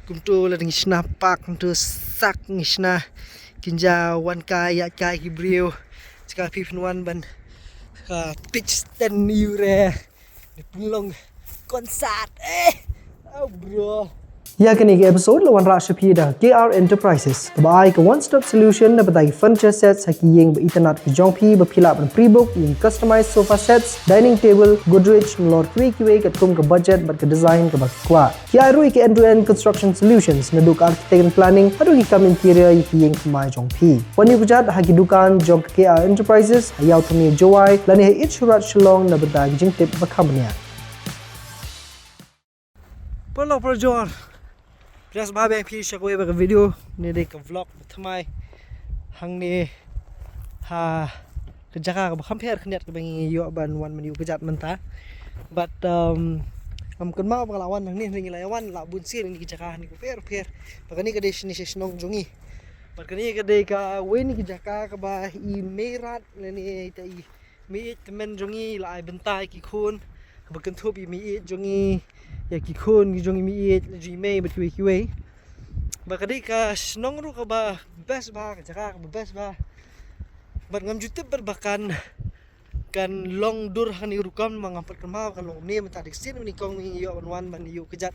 kumtu la ngishna pak kumtu sak ngishna kinja wan ka ya ka hibrio ska pifnuan ban pitch ten yure di pulong konsat oh bro ya kini ke episode lawan ra shapida KR Enterprises bai ke one stop solution na badai furniture sets haki yeng ba internet ki jongpi ba phila ban pre-book yung customized sofa sets dining table Godrej lord QA kat kum ke budget bat ke design ke ba kwa KR ke end to end construction solutions na duk architect and planning adu ki kam interior ki yeng mai jongpi wani bujat haki dukan jong KR Enterprises hayau thumi jowai lani it shurat shalong na badai jing tip ba khamnia Polo projor Just babe phi shakwe ba video ni de ka vlog thamai hang ni ha ke jaka ka khampher khniat ka bangi yo ban wan mani ka jat manta but am kun ma ba lawan hang ni ringi lawan la bun sir ni ka jaka ni ko fer ba ni ka de ni snong jongi ba ka ni ka de ka we ni ka jaka ka ba I merat ni ta I mi temen jongi la ai bentai ki khun ba kan thobi mi jongi ya ki khun ki jongi mi ji me ba ki we ba kadi ka snong ru ka ba best ba ka jaka ka best ba bat ngam jutip berbakan kan long dur hani rukam mangapet kemau kan long ni mata dik sin ni kong ni yo wan ban yu kejat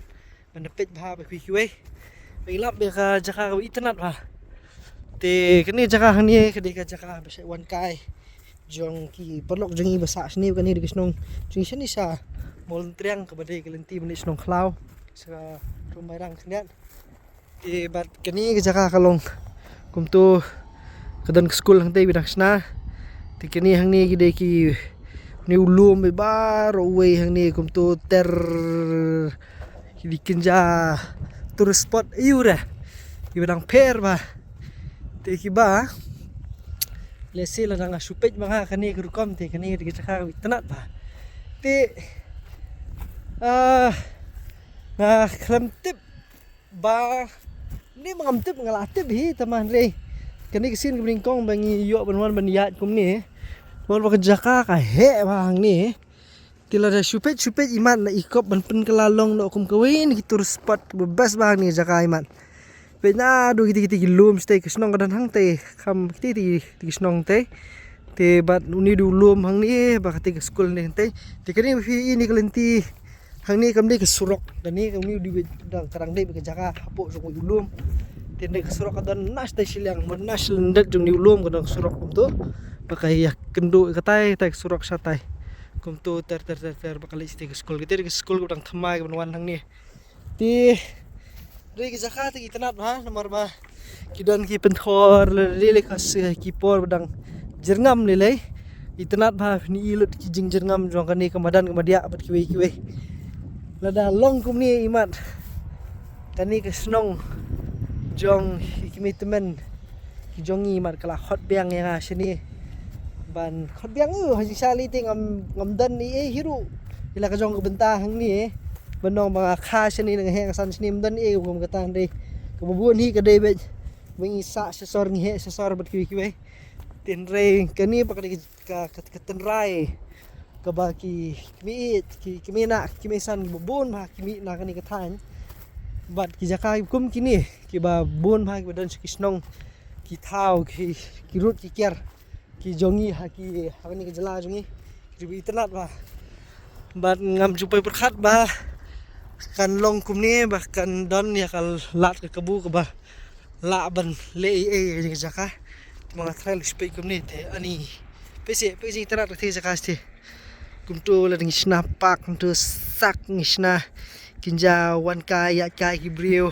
ban depet ba ba ki we ba ilap be ka jaka ka internet ba te kani jaka hani kadi ka jaka ba se wan kai jong ki perlok jongi basa sini kan ni dik snong jing sini sa mol triang ka badai kelenti meni snong khlau sa rumai rang khniat bat kani ke jaka kalong kumtu kadan ke school hang tei bidang sna ti kani hang ni gide ki ni ulum be baro we hang ni kumtu ter dikinja tur spot iura di bidang per ba ti ki ba lesi la nang supej manga kani ke rukom ti kani ke jaka tenat ba ti klam tip ba ni mangam tip ngala tip hi taman re kani kesin bringkong bangi yo banwan ban yat kum ni mon ba jaka ka he bang ni kila da supej iman na ikop ban pen kelalong no kum kawin ki tur spot bebas bang ni jaka iman pe na du kiti lum stay kesnong kadan hang te kham kiti kesnong te te bat uni du lum hang ni ba kati ke school ni te te kani fi ini kelenti hang ni kam ni ke surok dan ni kam ni di dang karang dei ke jaka hapo so ulum tin dei ke surok kadan nas te silang menas lendet jong ni ulum kadang surok kum tu pakai ya kendo katai tai surok satai kum tu ter bakal iste ke school ke school kadang thamai ban hang ni ti dei ke jaka te itanat ha nomor ba kidan ki penthor le khas ki por badang jerngam le le itanat ba ni ilut ki jing jerngam jong kan ni kamadan kamadia bat kiwe lada long kum ni imat tani ke snong jong kimi temen ki jongi imat kala hot biang yang sini ban hot biang haji sali ting ngam dan ni hiru ila ka jong ke bentang ni benong mga kha sini nang he san sini dan kum katan dei kebubuan hi ka dei be wingi sa sesor ni he sesor bat kiwe tin re kani pakadi ka tenrai kabaki kimi na kimi san bubun ma kimi na kani katan bat ki jaka kum kini ki ba bun ma ki dan kisnong ki thau ki rut ki ker ki jongi ha ki hakani ke jela jongi ki bi internet ba bat ngam jupai perkhat ba kan long kum ni bahkan don ya kal lat ke kebu ke ba la ban le ki jaka mga trail speak kum ni te ani pese internet te jaka sti kumtu la ngishna pak kumtu sak ngishna kinja wan ka ya ka hibrio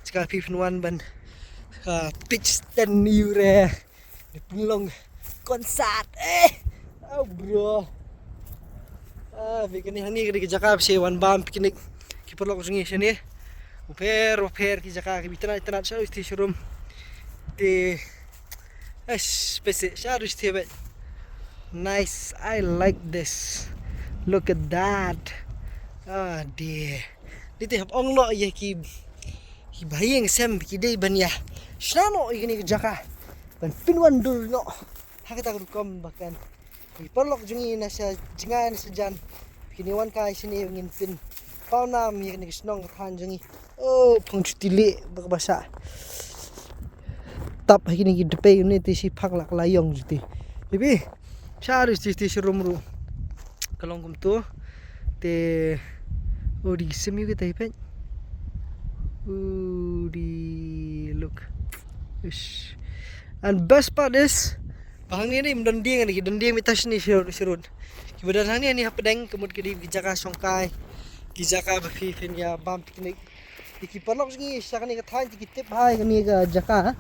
ska pifnuan ban pitch ten yure di pulong konsat oh bro vikani hani ke jaka se wan bam piknik ki perlo ko sungi sini uper ki jaka ki bitana internet sharu sti showroom te pese sharu sti be nice I like this look at that dear dite hab ong lo ye ki bayeng sem ki dei ban ya shano igini jaka ban pinwan dur no hakita kom bakan ki perlok jungi na sa jingan sa jan kiniwan kai sini ngin pin pauna mi ni snong khan jungi Oh, pang cutili basa. Tap hari ni depe ni ti si phak lak layong juti. Bibi, syarus ti rumru. Kalong kum tu te di semi kita ipet. Di look. Ish. And best part is bahang ni mendending ni dending mitas ni sirun. Kemudian hang ni hapedeng kemud kedi bijaka songkai. Kijaka bafi ya bam piknik. Iki perlok sini syakani ka thain ti tip hai kani ka jaka.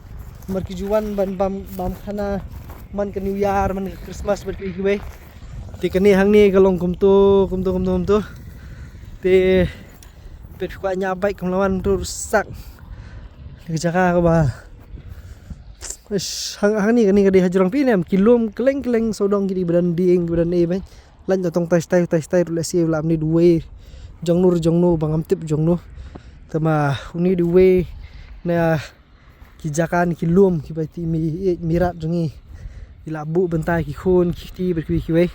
Mar ki juan ban bam khana man ka new year man ka christmas ber ki we. Ti kani hang ni kalong kum tu. Ti pet kwa nya baik kum lawan tu rusak. Ki jaka ka ba. Hang ni kani kadi hajurang pinem kilum keleng sodong gidi branding e ben. Lan tong tai rula si lam ni duwe. Jong nu bangam tip jong nu. Tama uni duwe na ki jakan ki lum ki bati mirat jongi ila bu bentai ki khon ki ti ber ki we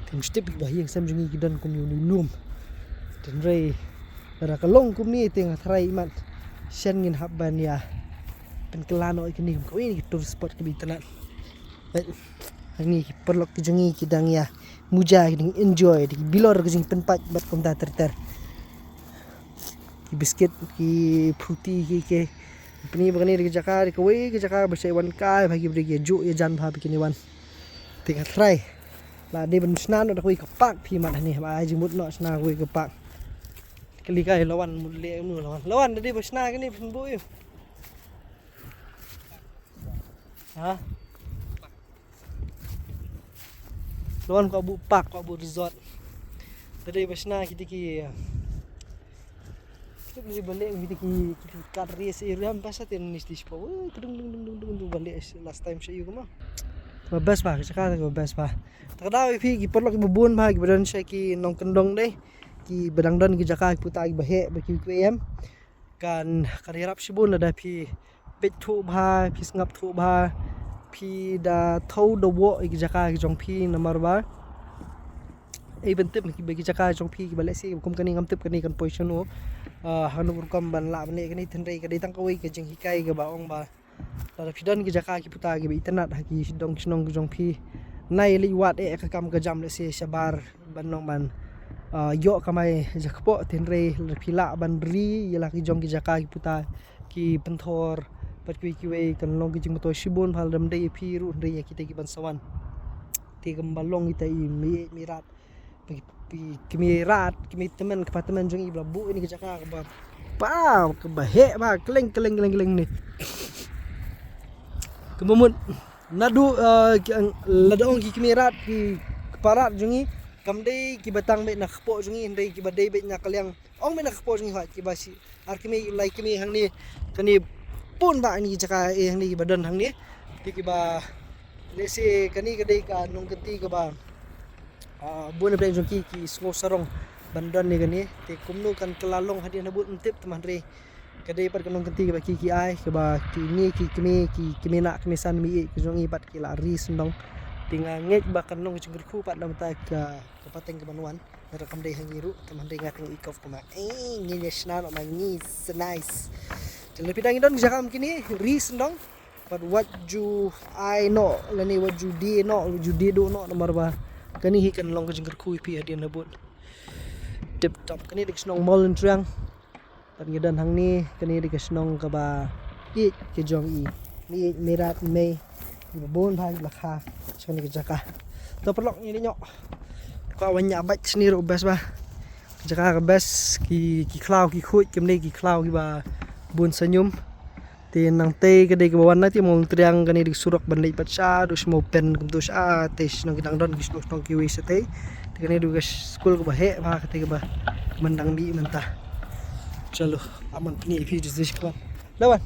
tem step ki bahi sam jongi ki dan kum ni lum ten re ra ka long kum ni teng thrai man sen ngin habban ya pen kelano ki ni ko ini tour spot ki bitanan ni ki perlok ki jongi ki dang ya muja ki enjoy di bilor ki jing penpat bat kum ta ter ki biscuit ki fruity ki Pini bagani di Jakarta di Kuwait ke Jakarta bersai wan kai bagi beri ju ya jan bha bikin wan tinggal try lah di ben snan ada kuwi kepak pi man ni ba ai jimut no sna kuwi kepak kali kai lawan mulle nu lawan di besna ni pen bu yu ha lawan ko bu pak ko bu resort tadi besna kita ki beli balik kita kat race area pasal ten ni stis po tudung balik last time saya kuma best ba cakap ko best ba takdaw pi ki perlu ki bubun ba ki badan saya ki nong kendong deh ki bedang dan ki jaka ki puta ki bahe ba ki QM kan karihap sibun ada pi pet thu ba pi ngap thu ba pi da thau do wo ki jaka ki jong pi nomor ba even tip ki bagi jaka jong pi ki balik si kum kani ngam tip kani kan position o hanu kam ban la bane kani thenrei ka ditang kawai ka jing hikai ga baong ba la phidan ki jaka ki puta ki internet ha ki dong snong jong phi nai li wat e ka kam ga jam le se sabar ban nong ban yo kamai jakpo thenrei la phila ban ri yala ki jong ki jaka ki puta ki penthor pat ki we kan long ki jing to shibun phal dam dei phi ru rei ki te ki ban sawan te gam balong ita i mirat kimi teman kepada teman jong ibla bu ini kejaka ke ba ke bahe ba keleng ni kemumun nadu ladong ki kimi rat ki keparat jongi kamdei ki batang be nak kpo jongi ndei ki badei be nya kalyang ong me nak kpo jongi ha ki basi ar kimi lai kimi hang ni kani pun ba ni jaka hang ni badan hang ni ki ba lese kani kadai ka nong keti ke ba buat apa yang jongki ki semua sarong bandan ni gani te kumnu kan kelalong hadiah nabut entip teman re kadai pat kanong kenti ke ki ai ke ba ki ni ki kimi nak kemisan mi ke jongi pat ki lari sendong tinggal ngek ba kanong cenggerku pat lam ta ka pateng ke banuan rekam dei hangiru teman re ngateng ikof kuma ni national ma ni nice jadi pidang idon jakam kini ri sendong but what you I know lani what you did do no nomor ba kani hi kan long jengker kui pi hadian nabut tip top kani dik snong mol triang pat ngedan hang ni kani dik snong ka ba i ke jong i ni merat me bon bhai lakha chani ke jaka to perlok ni nyok ka wanya bat sni ro bes ba jaka ka bes ki klau ki khut kem ni ki klau ki ba bon senyum tin nang te kadai ke bawan na ti mong triang kani dik surok ban lei pat sa dus mo pen kum tus tes nang kitang don kis nong ki we sate kani du school ko ba he ba kate ke ba mandang di mentah chalo aman ni fi dis ko lawan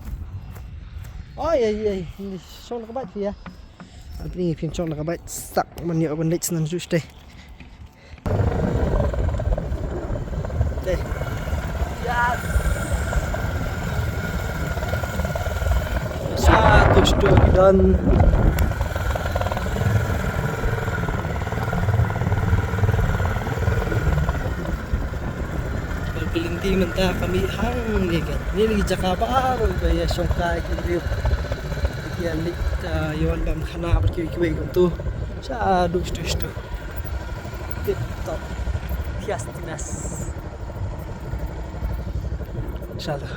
oh ye ni song ka bat ya apni fi song ka bat sak man yo ban lei nan just deh yes touchdown done. Kelinti king mentah kami hang ni kan. Ni lagi Jakaba ro gaya songkai kriu. Ya lik yawan bam khana berkiwi-kiwi tu. Aduh stu. Tip top. Hias tinas. Insyaallah.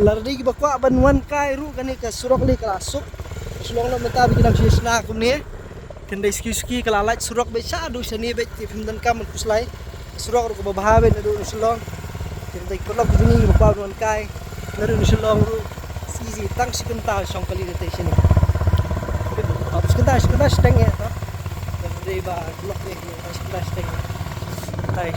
Lardi bakwa banwan kai ru kan ka surok li kalasuk sulong na mata bikin ang sisna kum ni kan dai ski kala light surok be sa du sani be ti pimdan kam kuslai surok ru ko bahabe na du sulong kan dai kolok ni bakwa banwan kai na ru sulong ru sisi tang sikenta song kali de sini ab sikenta steng ya ta kan dai ba kolok ni sikenta steng tai